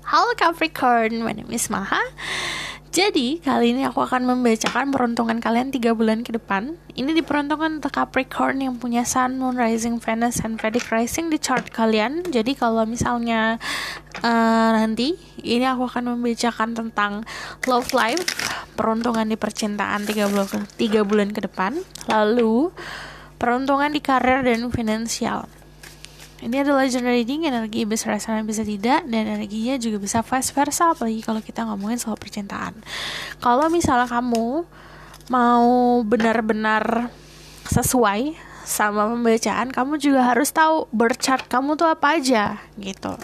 Halo Capricorn, my name is Maha. Jadi, kali ini aku akan membacakan peruntungan kalian 3 bulan ke depan. Ini diperuntukkan untuk Capricorn yang punya Sun, Moon, Rising, Venus, and Vedic Rising di chart kalian. Jadi, kalau misalnya nanti, ini aku akan membacakan tentang love life, peruntungan di percintaan 3 bulan ke depan. Lalu, peruntungan di karir dan finansial. Ini adalah general reading, energi bisa resonans bisa tidak, dan energinya juga bisa vice versa, apalagi kalau kita ngomongin soal percintaan. Kalau misalnya kamu mau benar-benar sesuai sama pembacaan, kamu juga harus tahu birth chart kamu tuh apa aja gitu.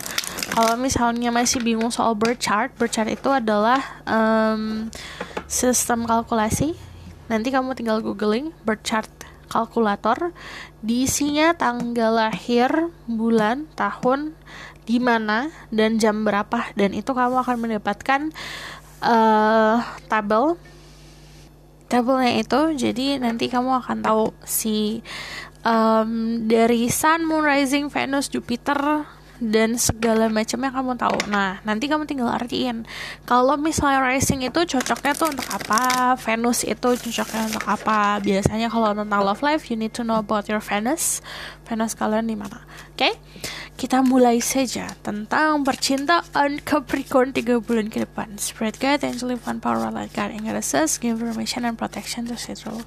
Kalau misalnya masih bingung soal birth chart itu adalah sistem kalkulasi. Nanti kamu tinggal googling birth chart kalkulator, diisinya tanggal lahir, bulan, tahun, di mana, dan jam berapa, dan itu kamu akan mendapatkan tabelnya itu. Jadi nanti kamu akan tahu dari Sun, Moon, Rising, Venus, Jupiter, dan segala macamnya kamu tahu. Nah, nanti kamu tinggal artiin. Kalau misalnya Rising itu cocoknya tuh untuk apa, Venus itu cocoknya untuk apa. Biasanya kalau tentang love life, you need to know about your Venus. Venus kalian di mana? Oke? Kita mulai saja tentang percintaan Capricorn 3 bulan ke depan. Spirit guide, angel, divine power, light guide, and goddesses, give information and protection to see through.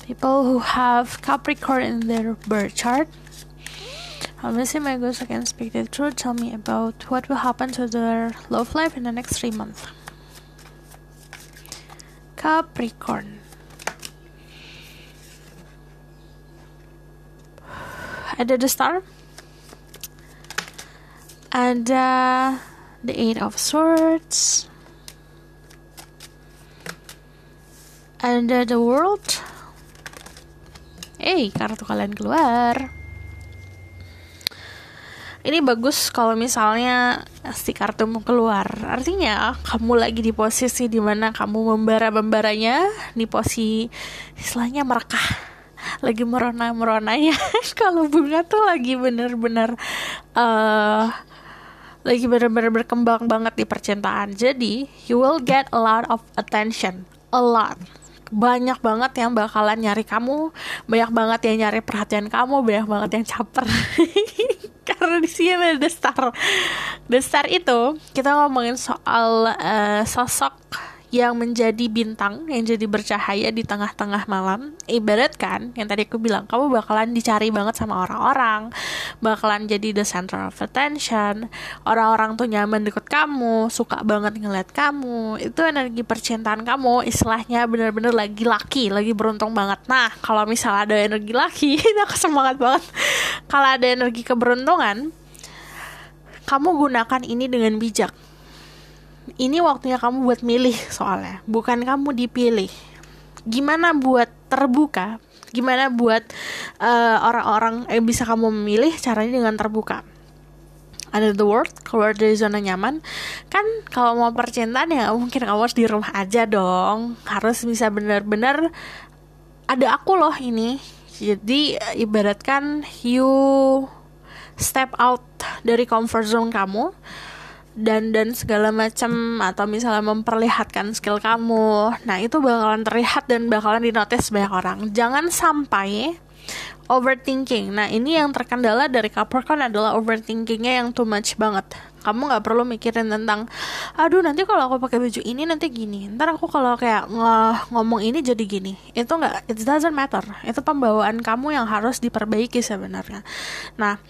People who have Capricorn in their birth chart, obviously my ghost can speak the truth. Tell me about what will happen to their love life in the next 3 months. Capricorn. Ada the star. Ada the 8 of swords. Ada the world. Kartu kalian keluar. Ini bagus kalau misalnya si kartumu keluar. Artinya kamu lagi di posisi dimana kamu membara-membaranya, di posisi istilahnya merekah, lagi merona-meronanya. Kalau bunga tuh lagi benar-benar berkembang banget di percintaan. Jadi you will get a lot of attention, banyak banget yang bakalan nyari kamu, banyak banget yang nyari perhatian kamu, banyak banget yang caper. Karena di sini ada the star itu kita ngomongin soal sosok yang menjadi bintang, yang jadi bercahaya di tengah-tengah malam. Ibarat kan yang tadi aku bilang, kamu bakalan dicari banget sama orang-orang, bakalan jadi the center of attention. Orang-orang tuh nyaman deket kamu, suka banget ngeliat kamu. Itu energi percintaan kamu, istilahnya bener-bener lagi laki, lagi beruntung banget. Nah, kalau misalnya ada energi laki, itu aku semangat banget. Kalau ada energi keberuntungan, kamu gunakan ini dengan bijak. Ini waktunya kamu buat milih soalnya, bukan kamu dipilih. Gimana buat terbuka? Gimana buat orang-orang bisa kamu memilih? Caranya dengan terbuka. Ada the world, keluar dari zona nyaman. Kan kalau mau percintaan ya mungkin kamu harus di rumah aja dong. Harus bisa benar-benar ada aku loh ini. Jadi ibaratkan you step out dari comfort zone kamu, dan segala macam, atau misalnya memperlihatkan skill kamu. Nah, itu bakalan terlihat dan bakalan dinotis banyak orang. Jangan sampai overthinking. Nah, ini yang terkendala dari Capricorn adalah overthinkingnya yang too much banget. Kamu gak perlu mikirin tentang, aduh nanti kalau aku pakai baju ini nanti gini, ntar aku kalau kayak ngomong ini jadi gini. Itu gak, it doesn't matter. Itu pembawaan kamu yang harus diperbaiki sebenarnya. Nah,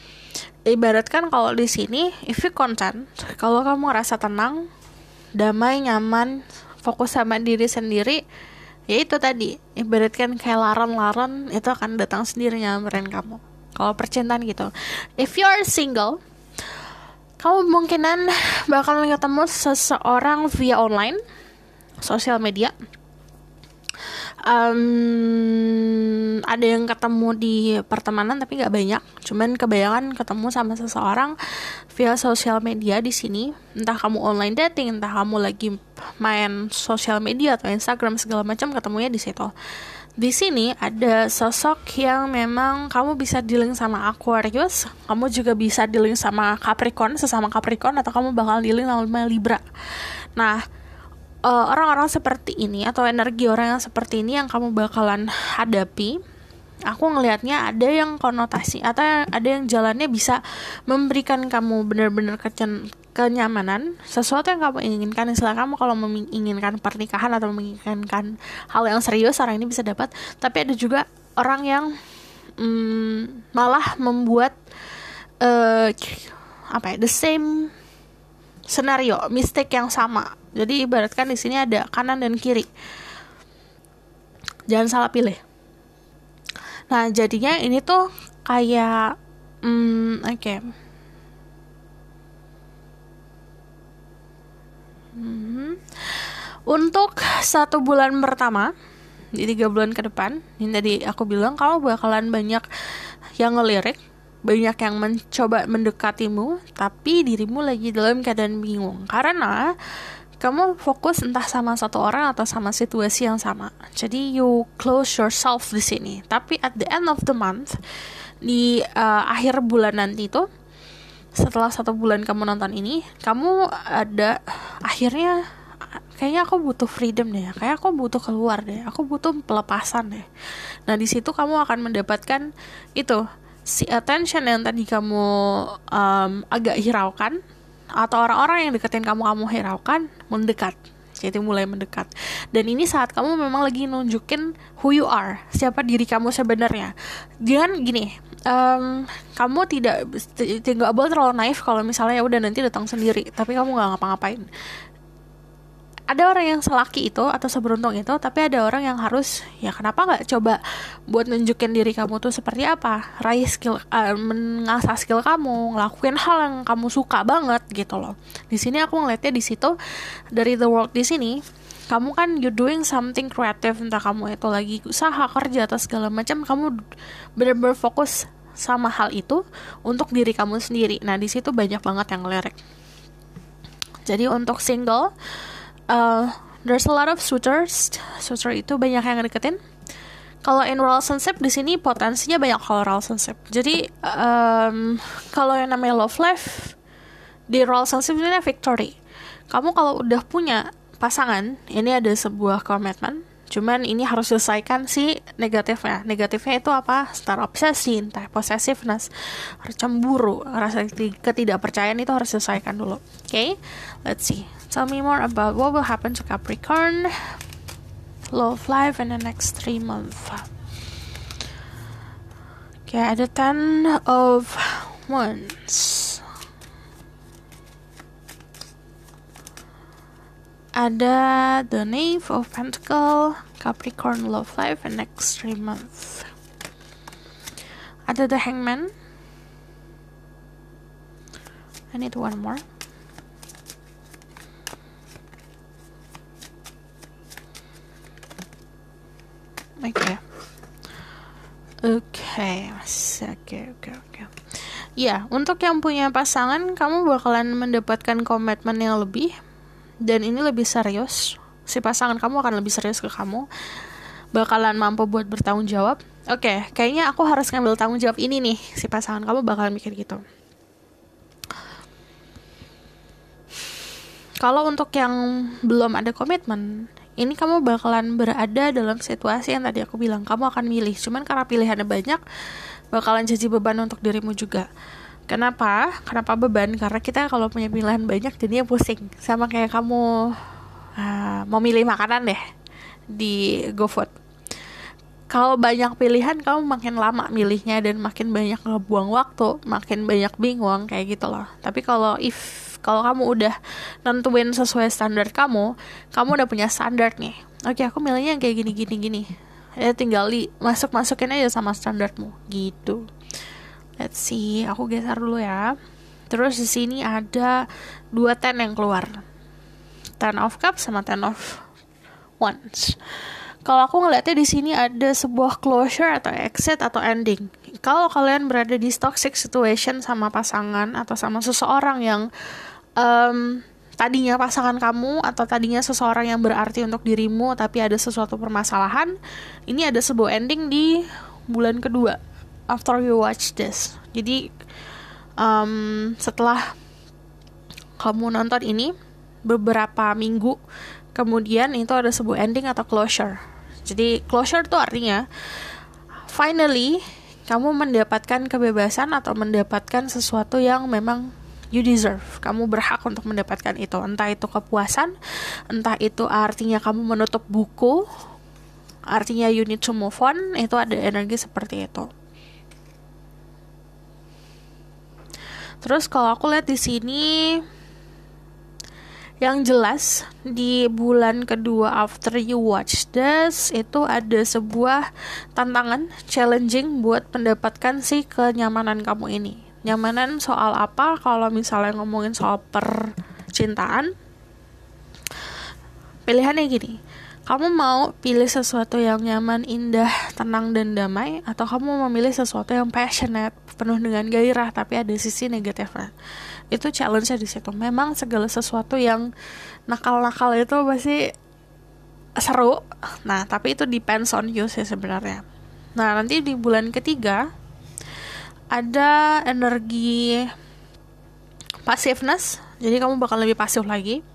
ibaratkan kalau di sini, if you content, kalau kamu ngerasa tenang, damai, nyaman, fokus sama diri sendiri, ya itu tadi, ibaratkan kayak laron-laron, itu akan datang sendiri nyamperin kamu. Kalau percintaan gitu. If you are single, kamu kemungkinan bakalan ketemu seseorang via online, sosial media. Ada yang ketemu di pertemanan tapi nggak banyak, cuman kebanyakan ketemu sama seseorang via sosial media di sini. Entah kamu online dating, entah kamu lagi main sosial media atau Instagram segala macam, ketemunya di situ. Di sini ada sosok yang memang kamu bisa dealing sama Aquarius, kamu juga bisa dealing sama Capricorn, sesama Capricorn, atau kamu bakal dealing sama Libra. Nah, orang-orang seperti ini atau energi orang yang seperti ini yang kamu bakalan hadapi, aku ngelihatnya ada yang konotasi atau ada yang jalannya bisa memberikan kamu benar-benar kenyamanan, sesuatu yang kamu inginkan. Istilah kamu kalau menginginkan pernikahan atau menginginkan hal yang serius, orang ini bisa dapat. Tapi ada juga orang yang malah membuat the same scenario, mistake yang sama. Jadi ibaratkan di sini ada kanan dan kiri, jangan salah pilih. Nah, jadinya ini tuh kayak untuk 1 bulan pertama, di 3 bulan ke depan, ini tadi aku bilang kamu bakalan banyak yang ngelirik, banyak yang mencoba mendekatimu, tapi dirimu lagi dalam keadaan bingung karena kamu fokus entah sama satu orang atau sama situasi yang sama. Jadi you close yourself di sini. Tapi at the end of the month, di akhir bulan nanti itu, setelah 1 bulan kamu nonton ini, kamu ada akhirnya kayaknya aku butuh freedom deh, kayak aku butuh keluar deh, aku butuh pelepasan deh. Nah, di situ kamu akan mendapatkan itu, si attention yang tadi kamu agak hiraukan, atau orang-orang yang deketin kamu hiraukan, mendekat. Jadi mulai mendekat. Dan ini saat kamu memang lagi nunjukin who you are, siapa diri kamu sebenarnya. Jangan gini, kamu tidak boleh terlalu naif kalau misalnya ya udah nanti datang sendiri, tapi kamu nggak ngapa-ngapain. Ada orang yang selaki itu atau seberuntung itu, tapi ada orang yang harus, ya kenapa nggak coba buat nunjukin diri kamu tuh seperti apa, raih skill, mengasah skill kamu, ngelakuin hal yang kamu suka banget gitu loh. Di sini aku ngeliatnya di situ dari the world di sini, kamu kan you doing something creative, entah kamu itu lagi usaha, kerja atau segala macam, kamu bener-bener fokus sama hal itu untuk diri kamu sendiri. Nah, di situ banyak banget yang ngelirik. Jadi untuk single, there's a lot of suitors. Suitor itu banyak yang deketin. Kalau in relationship di sini potensinya banyak kalau relationship. Jadi kalau yang namanya love life di relationship ini victory. Kamu kalau udah punya pasangan, ini ada sebuah komitmen. Cuman ini harus selesaikan si negatifnya. Negatifnya itu apa? Star obsesi, entah possessiveness, cemburu, rasa ketidakpercayaan, itu harus selesaikan dulu. Okay? Let's see. Tell me more about what will happen to Capricorn love life in the next 3 months. Okay, ada 10 of Wands. Ada the Knave of Pentacles, Capricorn love life in next 3 months. Ada the Hangman. I need one more. Oke. Ya, untuk yang punya pasangan, kamu bakalan mendapatkan komitmen yang lebih, dan ini lebih serius. Si pasangan kamu akan lebih serius ke kamu, bakalan mampu buat bertanggung jawab. Oke, kayaknya aku harus ngambil tanggung jawab ini nih. Si pasangan kamu bakalan mikir gitu. Kalau untuk yang belum ada komitmen, ini kamu bakalan berada dalam situasi yang tadi aku bilang, kamu akan milih. Cuman karena pilihannya banyak, bakalan jadi beban untuk dirimu juga. Kenapa beban? Karena kita kalau punya pilihan banyak jadinya pusing. Sama kayak kamu mau milih makanan deh di GoFood. Kalau banyak pilihan, kamu makin lama milihnya dan makin banyak ngebuang waktu, makin banyak bingung kayak gitu loh. Tapi kalau kamu udah nentuin sesuai standar kamu udah punya standar nih. Oke, aku milihnya yang kayak gini. Ya tinggal masukin aja sama standarmu gitu. Let's see, aku geser dulu ya. Terus di sini ada 2 10 yang keluar. 10 of Cups sama 10 of Wands. Kalau aku ngeliatnya di sini ada sebuah closure atau exit atau ending. Kalau kalian berada di toxic situation sama pasangan atau sama seseorang yang tadinya pasangan kamu atau tadinya seseorang yang berarti untuk dirimu tapi ada sesuatu permasalahan, ini ada sebuah ending di bulan kedua after you watch this. Jadi setelah kamu nonton ini beberapa minggu kemudian itu ada sebuah ending atau closure. Jadi closure tuh artinya finally kamu mendapatkan kebebasan atau mendapatkan sesuatu yang memang you deserve. Kamu berhak untuk mendapatkan itu. Entah itu kepuasan, entah itu artinya kamu menutup buku, artinya you need to move on, itu ada energi seperti itu. Terus kalau aku lihat di sini, yang jelas di bulan kedua after you watch this itu ada sebuah tantangan challenging buat mendapatkan si kenyamanan kamu ini. Nyamanan soal apa? Kalau misalnya ngomongin soal percintaan, pilihannya gini, kamu mau pilih sesuatu yang nyaman, indah, tenang, dan damai, atau kamu memilih sesuatu yang passionate, penuh dengan gairah, tapi ada sisi negatifnya. Itu challenge-nya di situ. Memang segala sesuatu yang nakal-nakal itu pasti seru. Nah, tapi itu depends on you sih sebenarnya. Nah, nanti di bulan ketiga ada energi passiveness. Jadi kamu bakal lebih pasif lagi.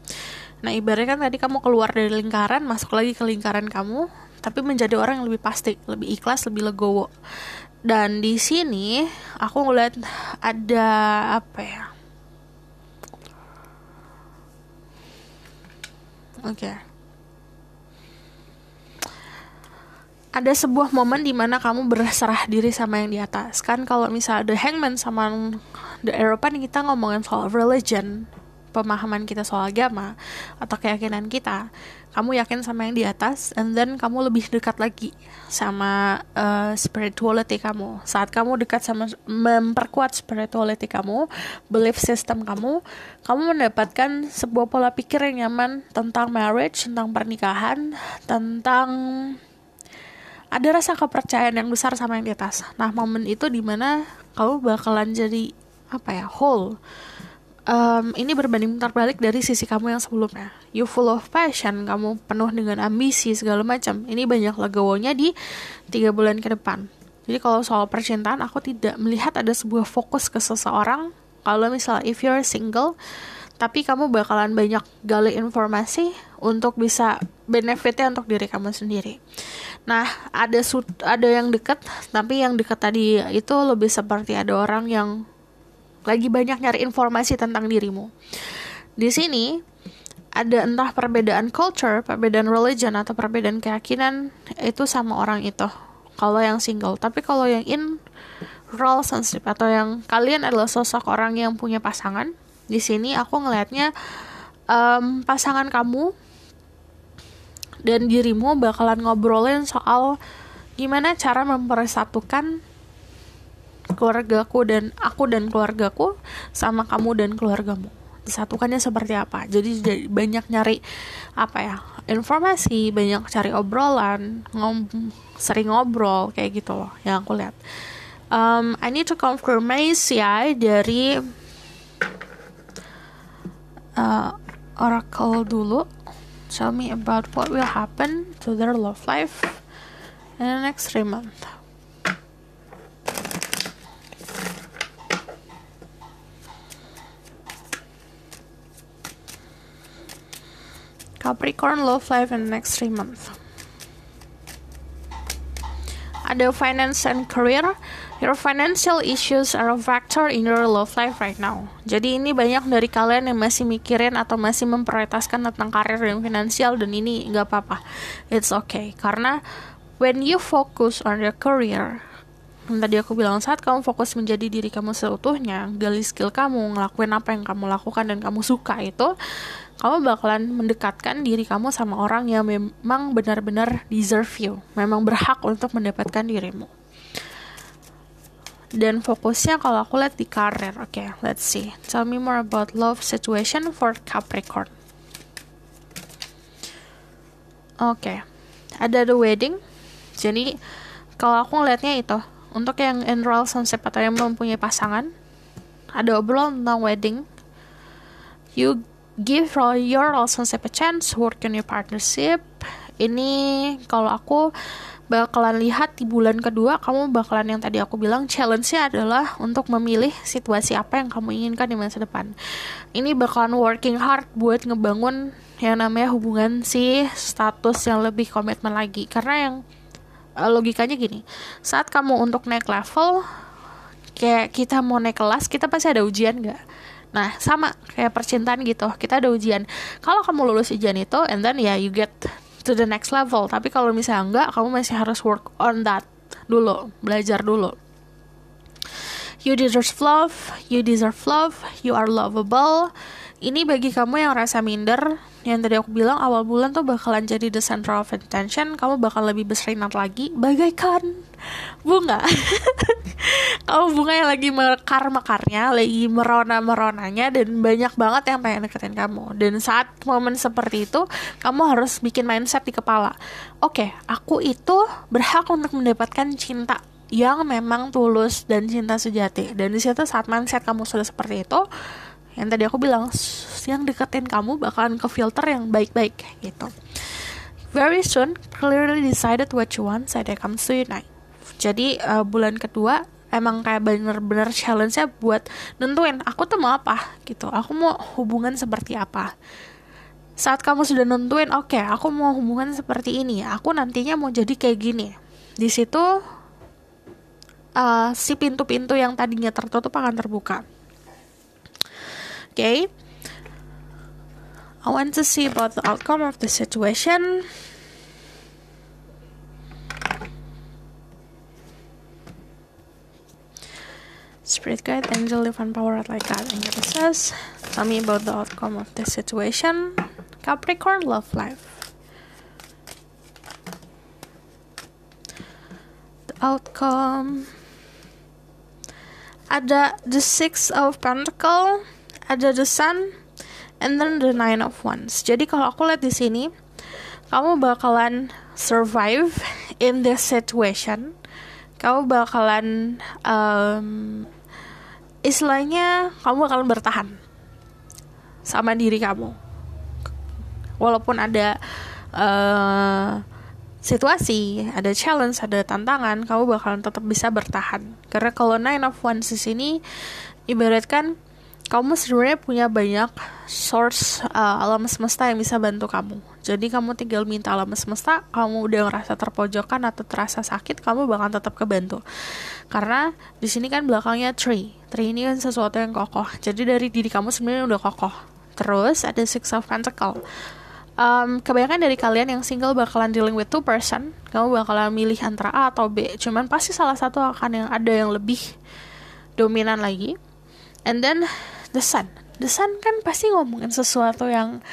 Nah, ibaratnya kan tadi kamu keluar dari lingkaran, masuk lagi ke lingkaran kamu, tapi menjadi orang yang lebih pasti, lebih ikhlas, lebih legowo. Dan di sini aku ngeliat ada apa ya? Oke. Ada sebuah momen di mana kamu berserah diri sama yang di atas. Kan kalau misalnya The Hangman sama The Hierophant, kita ngomongin soal religion, pemahaman kita soal agama atau keyakinan kita. Kamu yakin sama yang di atas, and then kamu lebih dekat lagi sama spirituality kamu. Saat kamu dekat sama, memperkuat spirituality kamu, belief system kamu mendapatkan sebuah pola pikir yang nyaman tentang marriage, tentang pernikahan, tentang ada rasa kepercayaan yang besar sama yang di atas. Nah, momen itu dimana kamu bakalan jadi whole. Ini berbanding terbalik dari sisi kamu yang sebelumnya. You full of passion, kamu penuh dengan ambisi segala macam. Ini banyak legowonya di 3 bulan ke depan. Jadi kalau soal percintaan, aku tidak melihat ada sebuah fokus ke seseorang. Kalau misalnya if you're single, tapi kamu bakalan banyak gali informasi untuk bisa benefitnya untuk diri kamu sendiri. Nah, ada yang dekat, tapi yang dekat tadi itu lebih seperti ada orang yang lagi banyak nyari informasi tentang dirimu. Di sini ada entah perbedaan culture, perbedaan religion, atau perbedaan keyakinan itu sama orang itu. Kalau yang single, tapi kalau yang in relationship atau yang kalian adalah sosok orang yang punya pasangan, di sini aku ngelihatnya pasangan kamu dan dirimu bakalan ngobrolin soal gimana cara mempersatukan keluargaku dan aku dan keluargaku sama kamu dan keluargamu. Disatukannya seperti apa? Jadi banyak nyari informasi, banyak cari obrolan, sering ngobrol kayak gitu loh yang aku lihat. I need to confirmation dari Oracle dulu. Tell me about what will happen to their love life in the next 3 months. Capricorn love life in the next 3 months. Ada finance and career. Your financial issues are a factor in your love life right now. Jadi ini banyak dari kalian yang masih mikirin atau masih memprioritaskan tentang karir dan finansial, dan ini gak apa-apa. It's okay. Karena when you focus on your career, yang tadi aku bilang, saat kamu fokus menjadi diri kamu seutuhnya, gali skill kamu, ngelakuin apa yang kamu lakukan dan kamu suka itu, kamu bakalan mendekatkan diri kamu sama orang yang memang benar-benar deserve you, memang berhak untuk mendapatkan dirimu. Dan fokusnya kalau aku lihat di karir. Okay, let's see. Tell me more about love situation for Capricorn. Okay, ada the wedding. Jadi kalau aku ngeliatnya itu, untuk yang in relationship atau yang mempunyai pasangan, ada obrolan tentang wedding. You give your relationship a chance, work on your partnership. Ini kalau aku bakalan lihat di bulan kedua, kamu bakalan yang tadi aku bilang, challenge-nya adalah untuk memilih situasi apa yang kamu inginkan di masa depan. Ini bakalan working hard buat ngebangun yang namanya hubungan si status yang lebih komitmen lagi. Karena yang logikanya gini, saat kamu untuk naik level, kayak kita mau naik kelas, kita pasti ada ujian gak? Nah, sama kayak percintaan gitu, kita ada ujian. Kalau kamu lulus ujian itu, and then you get to the next level. Tapi kalau misalnya enggak, kamu masih harus work on that dulu, belajar dulu. You deserve love, you are lovable. Ini bagi kamu yang rasa minder, yang tadi aku bilang awal bulan tuh bakalan jadi the center of attention, kamu bakal lebih bersinar lagi, bagaikan bunga. Kamu bunga yang lagi mekar-mekarnya, lagi merona-meronanya, dan banyak banget yang pengen deketin kamu. Dan saat momen seperti itu, kamu harus bikin mindset di kepala. Oke, aku itu berhak untuk mendapatkan cinta yang memang tulus dan cinta sejati. Dan di situ saat mindset kamu sudah seperti itu, yang tadi aku bilang, yang deketin kamu bakalan ke filter yang baik-baik gitu. Very soon, clearly decided what you want, said I come to you now. Jadi bulan kedua emang kayak bener-bener challenge-nya buat nentuin aku tuh mau apa gitu. Aku mau hubungan seperti apa. Saat kamu sudah nentuin, oke, aku mau hubungan seperti ini, aku nantinya mau jadi kayak gini. Di situ si pintu-pintu yang tadinya tertutup akan terbuka. Okay, I want to see about the outcome of the situation. Spirit guide, angel, divine power, like God, and says, tell me about the outcome of the situation. Capricorn, love life. The outcome. Ada the Six of Pentacles, ada the Sun, and then the Nine of Wands. Jadi kalau aku lihat di sini, kamu bakalan survive in this situation. Kamu bakalan istilahnya kamu bakalan bertahan sama diri kamu. Walaupun ada situasi, ada challenge, ada tantangan, kamu bakalan tetap bisa bertahan. Karena kalau Nine of Wands di sini ibaratkan kamu sebenarnya punya banyak source alam semesta yang bisa bantu kamu. Jadi kamu tinggal minta alam semesta, kamu udah ngerasa terpojokan atau terasa sakit, kamu bakal tetap kebantu. Karena di sini kan belakangnya tree ini kan sesuatu yang kokoh. Jadi dari diri kamu sebenarnya udah kokoh. Terus ada Six of Pentacles. Kebanyakan dari kalian yang single bakalan dealing with two person. Kamu bakalan milih antara A atau B. Cuman pasti salah satu akan yang ada yang lebih dominan lagi. And then the Sun kan pasti ngomongin sesuatu yang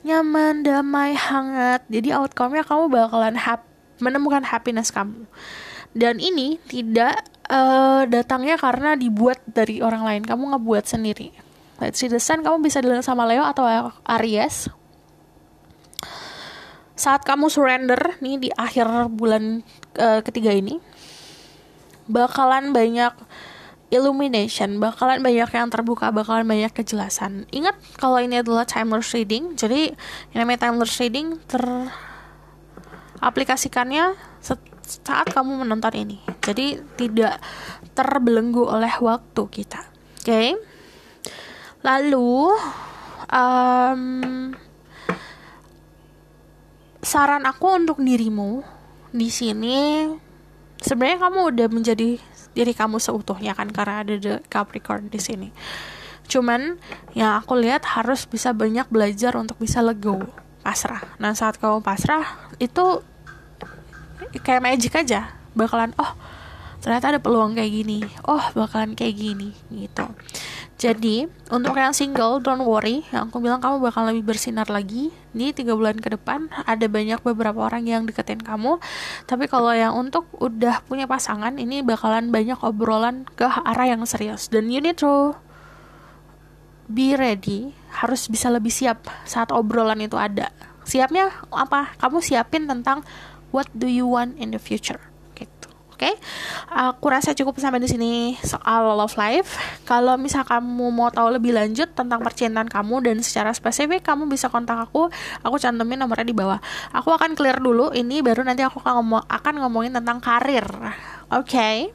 nyaman, damai, hangat. Jadi outcome-nya kamu bakalan menemukan happiness kamu. Dan ini tidak datangnya karena dibuat dari orang lain. Kamu ngebuat sendiri. Let's see the Sun, kamu bisa dilihat sama Leo atau Aries. Saat kamu surrender nih di akhir bulan ketiga ini, bakalan banyak illumination, bakalan banyak yang terbuka, bakalan banyak kejelasan. Ingat kalau ini adalah timeless reading, jadi yang namanya timeless reading teraplikasikannya saat kamu menonton ini. Jadi tidak terbelenggu oleh waktu kita. Oke. Lalu saran aku untuk dirimu di sini, sebenarnya kamu udah menjadi diri kamu seutuhnya kan, karena ada the Capricorn di sini. Cuman yang aku lihat harus bisa banyak belajar untuk bisa let go, pasrah. Nah saat kamu pasrah itu kayak magic aja, bakalan ternyata ada peluang kayak gini, bakalan kayak gini gitu. Jadi untuk yang single, don't worry, yang aku bilang kamu bakal lebih bersinar lagi di 3 bulan ke depan. Ada banyak beberapa orang yang deketin kamu. Tapi kalau yang untuk udah punya pasangan, ini bakalan banyak obrolan ke arah yang serius. Dan you need to be ready, harus bisa lebih siap saat obrolan itu ada. Siapnya apa? Kamu siapin tentang what do you want in the future gitu. Oke, aku rasa cukup sampai di sini soal love life. Kalau misal kamu mau tahu lebih lanjut tentang percintaan kamu dan secara spesifik, kamu bisa kontak aku. Aku cantumin nomornya di bawah. Aku akan clear dulu ini, baru nanti aku akan ngomongin tentang karir. Oke.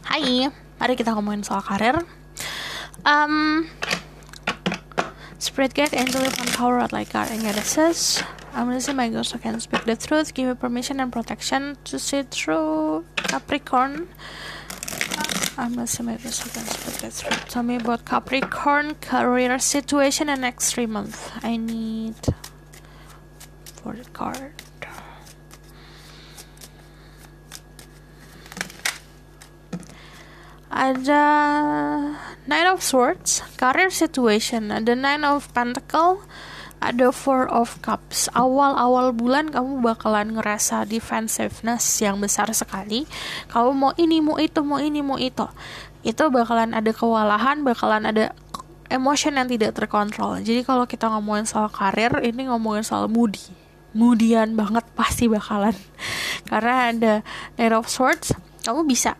Hai, mari kita ngomongin soal karir. Spirit guide, angel, and power out like God and goddesses. I'm listening my ghost, so I can speak the truth. Give me permission and protection to see through Capricorn. I'm listening my ghost, so I can speak the truth. Tell me about Capricorn career situation in next 3 months. I need for the card. Ada Nine of Swords, career situation. Ada Nine of Pentacle, ada Four of Cups. Awal-awal bulan kamu bakalan ngerasa defensiveness yang besar sekali. Kamu mau ini, mau itu, mau ini, mau itu. Itu bakalan ada kewalahan, bakalan ada emotion yang tidak terkontrol. Jadi kalau kita ngomongin soal karir, ini ngomongin soal moodian banget pasti bakalan. Karena ada Nine of Swords, kamu bisa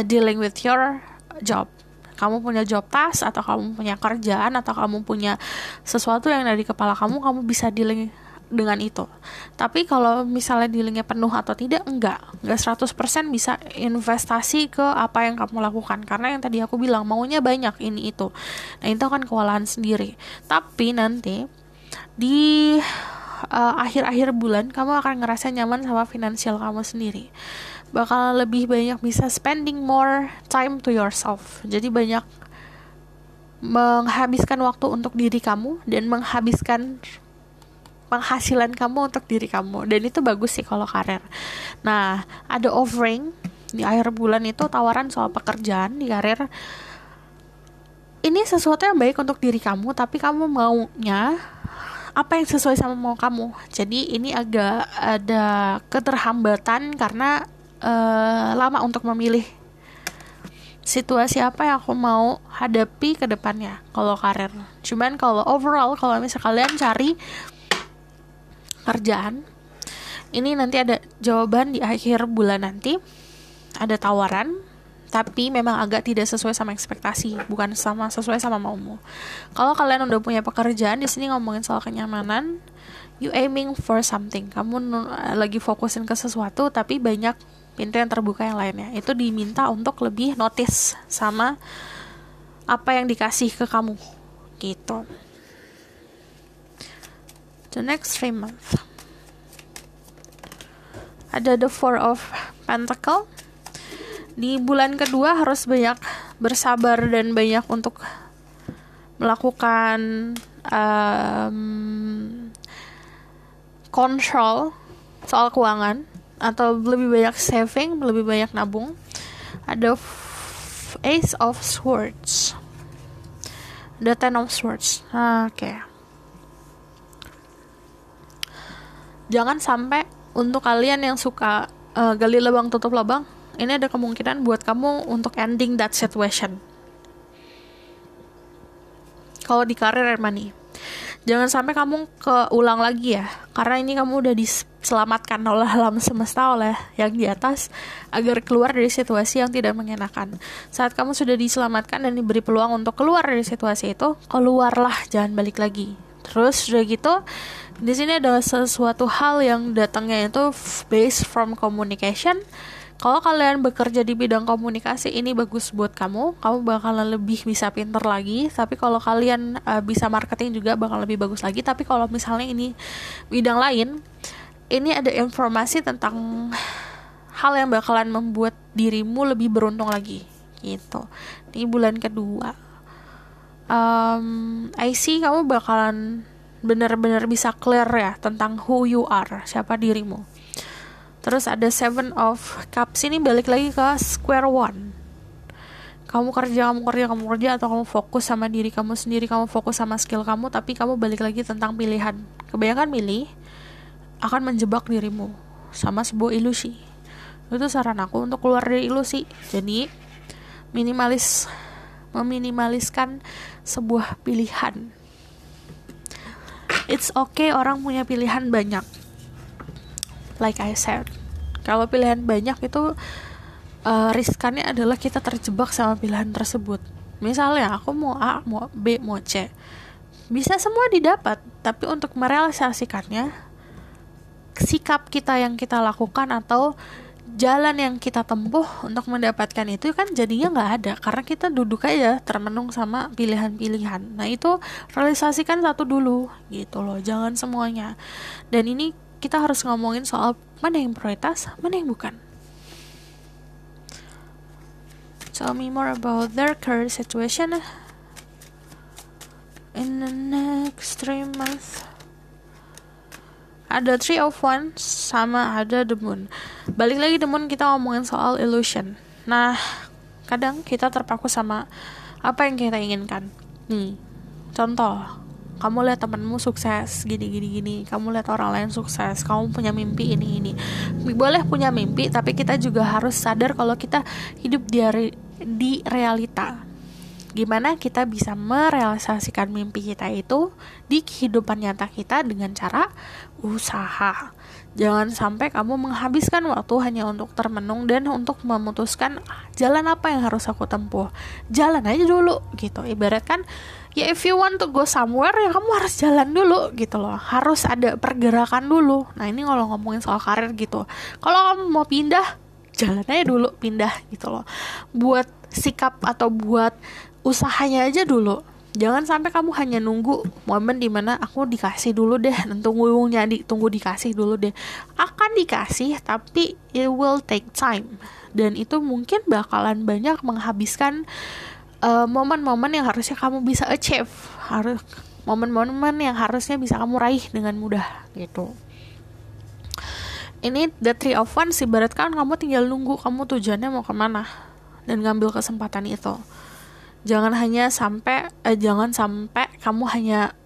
dealing with your job. Kamu punya job task, atau kamu punya kerjaan, atau kamu punya sesuatu yang ada di kepala kamu bisa dealing dengan itu. Tapi kalau misalnya dealingnya penuh atau tidak, enggak 100% bisa investasi ke apa yang kamu lakukan. Karena yang tadi aku bilang, maunya banyak ini itu. Nah itu kan kewalahan sendiri. Tapi nanti di akhir-akhir bulan kamu akan ngerasa nyaman sama finansial kamu sendiri. Bakal lebih banyak bisa spending more time to yourself. Jadi banyak menghabiskan waktu untuk diri kamu dan menghabiskan penghasilan kamu untuk diri kamu. Dan itu bagus sih kalau karir. Nah, ada offering di akhir bulan itu, tawaran soal pekerjaan di karir. Ini sesuatu yang baik untuk diri kamu, tapi kamu maunya apa yang sesuai sama mau kamu. Jadi ini agak ada keterhambatan karena lama untuk memilih situasi apa yang aku mau hadapi ke depannya kalau karir. Cuman kalau overall, kalau misalnya kalian cari kerjaan, ini nanti ada jawaban di akhir bulan nanti. Ada tawaran, tapi memang agak tidak sesuai sama ekspektasi, bukan sesuai sama maumu. Kalau kalian udah punya pekerjaan, di sini ngomongin soal kenyamanan, you aiming for something. Kamu lagi fokusin ke sesuatu, tapi banyak pintu yang terbuka yang lainnya. Itu diminta untuk lebih notice sama apa yang dikasih ke kamu gitu. The next 3 months ada the Four of Pentacle. Di bulan kedua harus banyak bersabar dan banyak untuk melakukan control soal keuangan, atau lebih banyak saving, lebih banyak nabung. Ada Ace of Swords, ada Ten of Swords. Oke. Jangan sampai untuk kalian yang suka gali lubang tutup lubang, ini ada kemungkinan buat kamu untuk ending that situation. Kalau di karir and money, jangan sampai kamu keulang lagi ya, karena ini kamu udah diselamatkan oleh alam semesta, oleh yang di atas, agar keluar dari situasi yang tidak mengenakan. Saat kamu sudah diselamatkan dan diberi peluang untuk keluar dari situasi itu, keluarlah, jangan balik lagi. Terus udah gitu, di sini ada sesuatu hal yang datangnya itu based from communication. Kalau kalian bekerja di bidang komunikasi, ini bagus buat kamu bakalan lebih bisa pinter lagi. Tapi kalau kalian bisa marketing juga bakal lebih bagus lagi. Tapi kalau misalnya ini bidang lain, ini ada informasi tentang hal yang bakalan membuat dirimu lebih beruntung lagi gitu. Ini bulan kedua, I see kamu bakalan benar-benar bisa clear ya tentang who you are, siapa dirimu. Terus ada Seven of Cups, ini balik lagi ke square one. Kamu kerja, atau kamu fokus sama diri kamu sendiri, kamu fokus sama skill kamu, tapi kamu balik lagi tentang pilihan. Kebanyakan milih akan menjebak dirimu sama sebuah ilusi. Itu saran aku untuk keluar dari ilusi. Jadi meminimaliskan sebuah pilihan. It's okay orang punya pilihan banyak. like I said. Kalau pilihan banyak itu riskannya adalah kita terjebak sama pilihan tersebut. Misalnya aku mau A, mau B, mau C, bisa semua didapat, tapi untuk merealisasikannya, sikap kita yang kita lakukan atau jalan yang kita tempuh untuk mendapatkan itu kan jadinya nggak ada, karena kita duduk aja termenung sama pilihan-pilihan. Nah itu realisasikan satu dulu gitu loh, jangan semuanya. Dan ini kita harus ngomongin soal mana yang prioritas, mana yang bukan. Tell me more about their current situation in the next 3 months. Ada Three of Wands sama ada The Moon. Balik lagi The Moon, kita ngomongin soal illusion. Nah, kadang kita terpaku sama apa yang kita inginkan. Nih, contoh, kamu lihat temanmu sukses gini. Kamu lihat orang lain sukses, kamu punya mimpi ini. Boleh punya mimpi, tapi kita juga harus sadar kalau kita hidup di realita. Gimana kita bisa merealisasikan mimpi kita itu di kehidupan nyata kita dengan cara usaha. Jangan sampai kamu menghabiskan waktu hanya untuk termenung dan untuk memutuskan jalan apa yang harus aku tempuh. Jalan aja dulu gitu. Ibarat kan ya, if you want to go somewhere ya kamu harus jalan dulu gitu loh. Harus ada pergerakan dulu. Nah ini kalau ngomongin soal karir gitu. Kalau kamu mau pindah, jalan aja dulu, pindah gitu loh. Buat sikap atau buat usahanya aja dulu. Jangan sampai kamu hanya nunggu momen dimana aku dikasih dulu deh, tunggu dikasih dulu deh. Akan dikasih, tapi it will take time. Dan itu mungkin bakalan banyak menghabiskan momen-momen yang harusnya kamu bisa achieve, momen-momen yang harusnya bisa kamu raih dengan mudah gitu. Ini the Three of Wands, ibaratkan kamu tinggal nunggu kamu tujuannya mau kemana dan ngambil kesempatan itu. Jangan sampai kamu hanya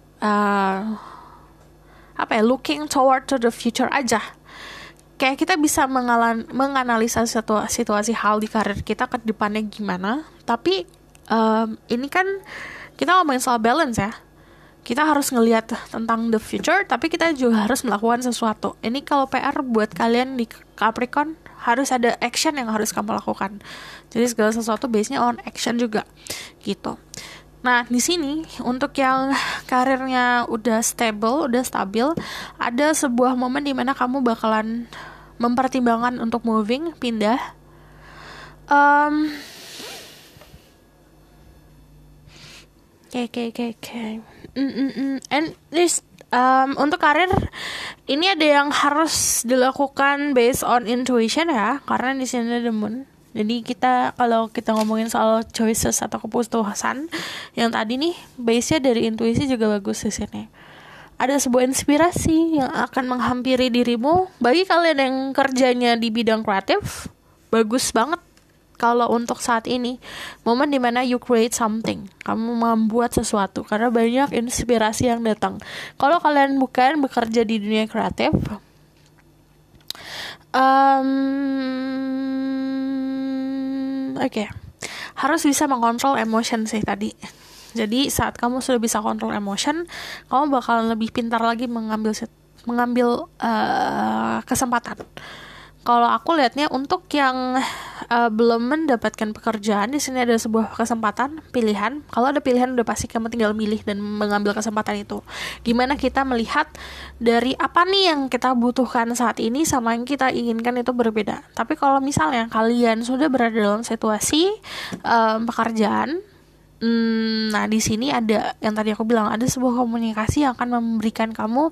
looking toward to the future aja. Kayak kita bisa menganalisa situasi hal di karir kita ke depannya gimana, tapi ini kan kita ngomongin soal balance ya. Kita harus ngelihat tentang the future, tapi kita juga harus melakukan sesuatu. Ini kalau PR buat kalian di Capricorn, harus ada action yang harus kamu lakukan. Jadi segala sesuatu base-nya on action juga, gitu. Nah, di sini untuk yang karirnya udah stabil, ada sebuah momen di mana kamu bakalan mempertimbangkan untuk moving, pindah. And this untuk karir ini ada yang harus dilakukan based on intuition ya, karena di sini ada Moon. Jadi kalau kita ngomongin soal choices atau keputusan yang tadi nih, base-nya dari intuisi juga bagus di sini. Ada sebuah inspirasi yang akan menghampiri dirimu. Bagi kalian yang kerjanya di bidang kreatif, bagus banget. Kalau untuk saat ini, momen dimana you create something, kamu membuat sesuatu, karena banyak inspirasi yang datang. Kalau kalian bukan bekerja di dunia kreatif, harus bisa mengontrol emotion sih tadi. Jadi saat kamu sudah bisa kontrol emotion, kamu bakalan lebih pintar lagi mengambil kesempatan. Kalau aku lihatnya untuk yang belum mendapatkan pekerjaan, di sini ada sebuah kesempatan pilihan. Kalau ada pilihan udah pasti kamu tinggal milih dan mengambil kesempatan itu. Gimana kita melihat dari apa nih yang kita butuhkan saat ini sama yang kita inginkan itu berbeda. Tapi kalau misalnya kalian sudah berada dalam situasi pekerjaan, nah di sini ada yang tadi aku bilang, ada sebuah komunikasi yang akan memberikan kamu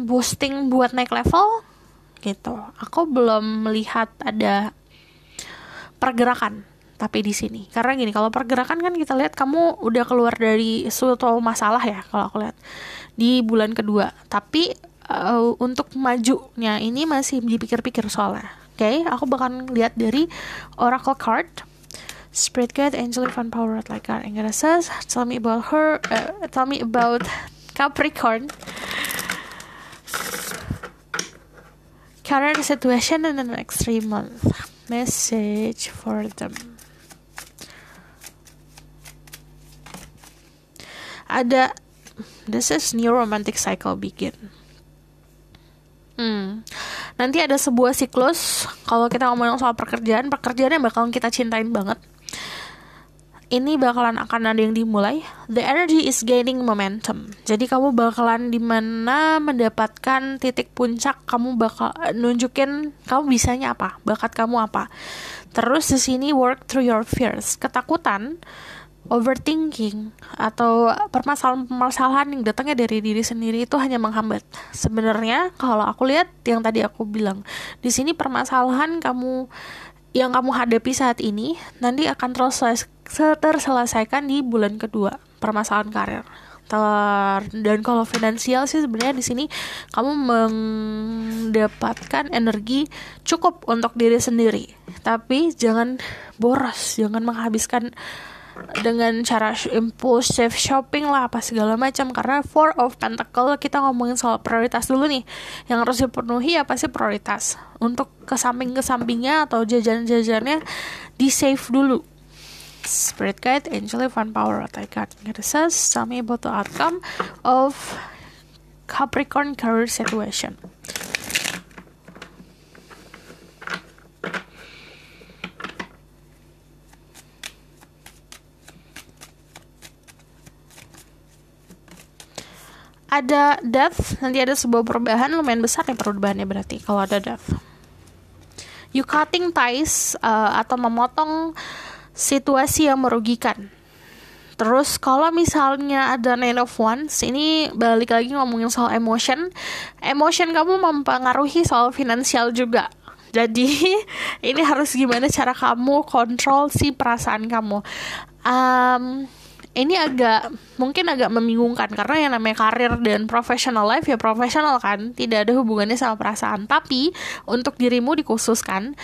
boosting buat naik level gitu. Aku belum melihat ada pergerakan tapi di sini, karena gini, kalau pergerakan kan kita lihat kamu udah keluar dari suatu masalah ya, kalau aku lihat di bulan kedua. Tapi untuk majunya ini masih dipikir-pikir soalnya. Oke, aku bakal lihat dari Oracle card. Spirit guide, angel, fun power, like God, and God says, tell me about Capricorn. Current situation in the next 3 months. Message for them. This is new romantic cycle begin. Nanti ada sebuah siklus. Kalau kita ngomongin soal pekerjaan yang bakalan kita cintain banget, ini bakalan akan ada yang dimulai. The energy is gaining momentum. Jadi kamu bakalan dimana mendapatkan titik puncak. Kamu bakal nunjukin kamu bisanya apa, bakat kamu apa. Terus di sini work through your fears. Ketakutan, overthinking, atau permasalahan-permasalahan yang datangnya dari diri sendiri itu hanya menghambat. Sebenarnya kalau aku lihat yang tadi aku bilang, di sini permasalahan yang kamu hadapi saat ini nanti akan terselesaikan di bulan kedua, permasalahan karir. Dan kalau finansial sih sebenarnya di sini kamu mendapatkan energi cukup untuk diri sendiri, tapi jangan boros, jangan menghabiskan dengan cara impulsive shopping lah apa segala macam, karena Four of Pentacle kita ngomongin soal prioritas dulu nih. Yang harus dipenuhi apa sih prioritas. Untuk kesampingnya atau jajan-jajannya di save dulu. Spirit guide, angel, fun power, what I got. It says, tell me about the outcome of Capricorn career situation. Ada death, nanti ada sebuah perubahan lumayan besar nih perubahannya berarti kalau ada death. You cutting ties atau memotong situasi yang merugikan. Terus kalau misalnya ada Nine of Wands, ini balik lagi ngomongin soal emotion kamu mempengaruhi soal finansial juga. Jadi ini harus gimana cara kamu kontrol si perasaan kamu. Ini mungkin agak membingungkan karena yang namanya karir dan professional life ya profesional kan, tidak ada hubungannya sama perasaan. Tapi untuk dirimu dikhususkan,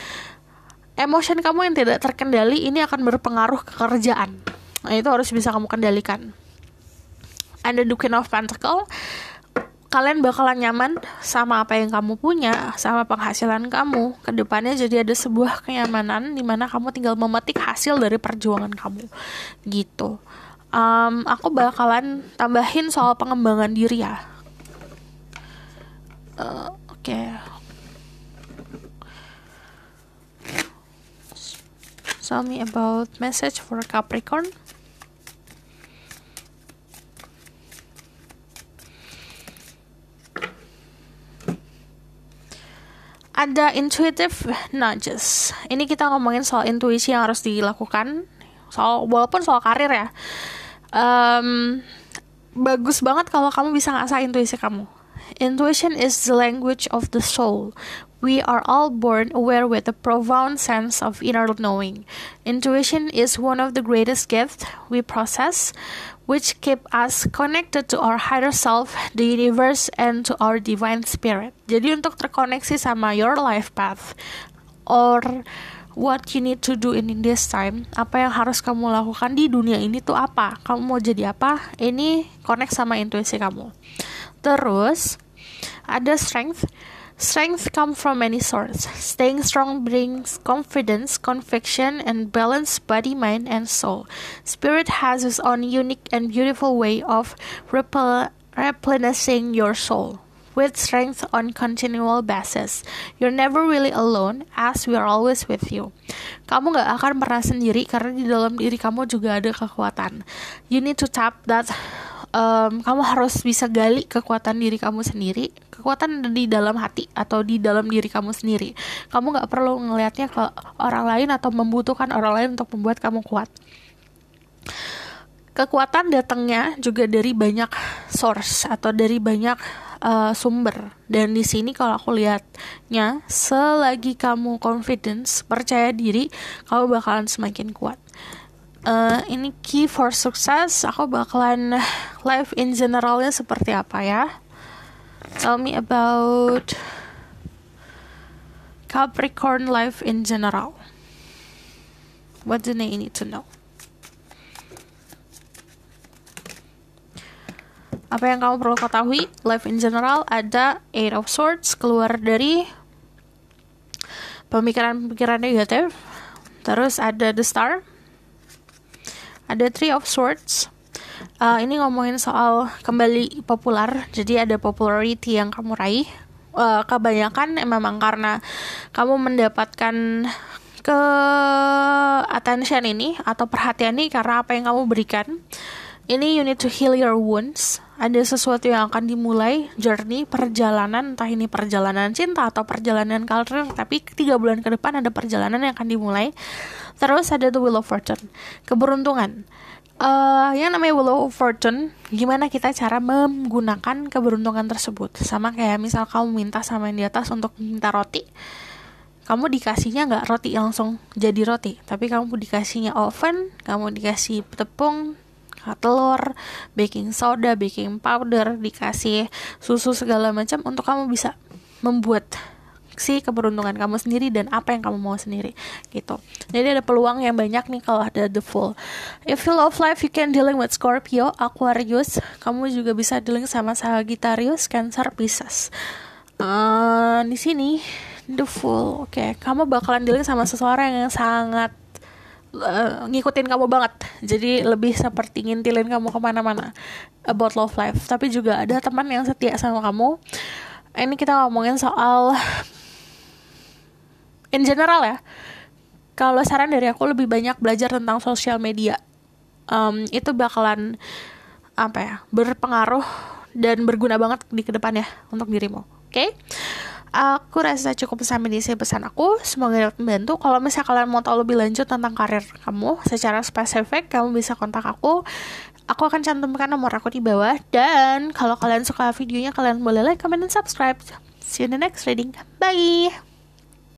emotion kamu yang tidak terkendali ini akan berpengaruh ke kerjaan. Nah, itu harus bisa kamu kendalikan. Ada The Queen of Pentacle, kalian bakalan nyaman sama apa yang kamu punya, sama penghasilan kamu ke depannya. Jadi ada sebuah kenyamanan di mana kamu tinggal memetik hasil dari perjuangan kamu gitu. Aku bakalan tambahin soal pengembangan diri ya. Oke. Tell me about message for Capricorn. Ada intuitive nudges. Ini kita ngomongin soal intuisi yang harus dilakukan. Walaupun soal karir ya. Bagus banget kalau kamu bisa ngasah intuisi kamu. Intuition is the language of the soul. We are all born aware with a profound sense of inner knowing. Intuition is one of the greatest gifts we possess, which keep us connected to our higher self, the universe, and to our divine spirit. Jadi untuk terkoneksi sama your life path, or what you need to do in this time, apa yang harus kamu lakukan di dunia ini tuh apa, kamu mau jadi apa, ini connect sama intuisi kamu. Terus ada strength come from many sources. Staying strong brings confidence, conviction, and balance body, mind, and soul. Spirit has its own unique and beautiful way of replenishing your soul with strength on continual basis. You're never really alone, as we are always with you. Kamu gak akan pernah sendiri karena di dalam diri kamu juga ada kekuatan. You need to tap that. Kamu harus bisa gali kekuatan diri kamu sendiri. Kekuatan ada di dalam hati atau di dalam diri kamu sendiri. Kamu gak perlu ngelihatnya ke orang lain atau membutuhkan orang lain untuk membuat kamu kuat. Kekuatan datangnya juga dari banyak source atau dari banyak sumber. Dan di sini kalau aku lihatnya, selagi kamu confidence, percaya diri, kamu bakalan semakin kuat. Ini key for success. Aku bakalan life in generalnya seperti apa ya. Tell me about Capricorn life in general. What do they need to know? Apa yang kamu perlu ketahui? Life in general ada Eight of Swords, keluar dari pemikiran-pemikiran negatif. Terus ada The Star, ada Three of Swords. Ini ngomongin soal kembali populer. Jadi ada popularity yang kamu raih. kebanyakan memang karena kamu mendapatkan ke attention ini atau perhatian ini karena apa yang kamu berikan. Ini you need to heal your wounds. Ada sesuatu yang akan dimulai, journey, perjalanan, entah ini perjalanan cinta atau perjalanan karir, tapi 3 bulan ke depan ada perjalanan yang akan dimulai. Terus ada the wheel of fortune, keberuntungan. Yang namanya wheel of fortune, gimana kita cara menggunakan keberuntungan tersebut. Sama kayak misal kamu minta sama yang di atas untuk minta roti, kamu dikasihnya nggak roti langsung jadi roti, tapi kamu dikasihnya oven, kamu dikasih tepung, telur, baking soda, baking powder, dikasih susu segala macam untuk kamu bisa membuat si keberuntungan kamu sendiri dan apa yang kamu mau sendiri gitu. Jadi ada peluang yang banyak nih kalau ada the Fool. If you love life, you can dealing with Scorpio, Aquarius. Kamu juga bisa dealing sama Sagittarius, Cancer, Pisces. Di sini the Fool. Oke, kamu bakalan dealing sama seseorang yang sangat ngikutin kamu banget, jadi lebih seperti ngintilin kamu kemana-mana about love life. Tapi juga ada teman yang setia sama kamu. Ini kita ngomongin soal in general ya. Kalau saran dari aku, lebih banyak belajar tentang sosial media. Itu bakalan berpengaruh dan berguna banget di kedepannya untuk dirimu. Oke? Aku rasa cukup sampai di sini pesan aku. Semoga dapat membantu. Kalau misalnya kalian mau tahu lebih lanjut tentang karir kamu secara spesifik, kamu bisa kontak aku. Aku akan cantumkan nomor aku di bawah. Dan kalau kalian suka videonya, kalian boleh like, comment, dan subscribe. See you in the next reading. Bye!